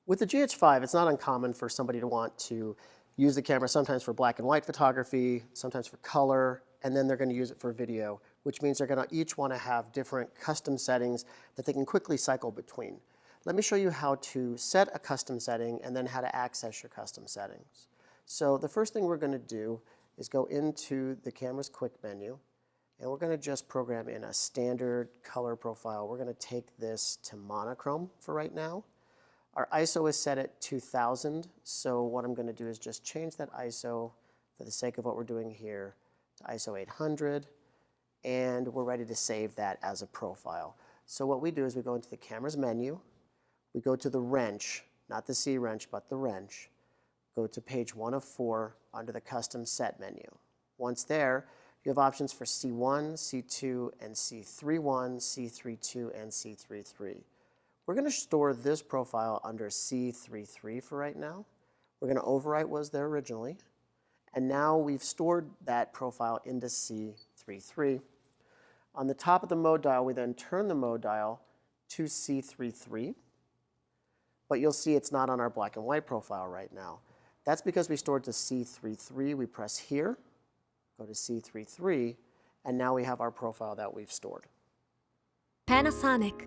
With the GH5, it's not uncommon for somebody to want to use the camera sometimes for black and white photography, sometimes for color, and then they're going to use it for video, which means they're going to each want to have different custom settings that they can quickly cycle between. Let me show you how to set a custom setting and then how to access your custom settings. So the first thing we're going to do is go into the camera's quick menu, and we're going to just program in a standard color profile. We're going to take this to monochrome for right now. Our ISO is set at 2000, so what I'm going to do is just change that ISO for the sake of what we're doing here to ISO 800, and we're ready to save that as a profile. So what we do is we go into the camera's menu, we go to the wrench, not the C wrench, but the wrench, go to page 1 of 4 under the custom set menu. Once there, you have options for C1, C2, and C31, C32, and C33. We're going to store this profile under C33 for right now. We're going to overwrite what was there originally. And now we've stored that profile into C33. On the top of the mode dial, we then turn the mode dial to C33. But you'll see it's not on our black and white profile right now. That's because we stored to C33. We press here, go to C33, and now we have our profile that we've stored. Panasonic.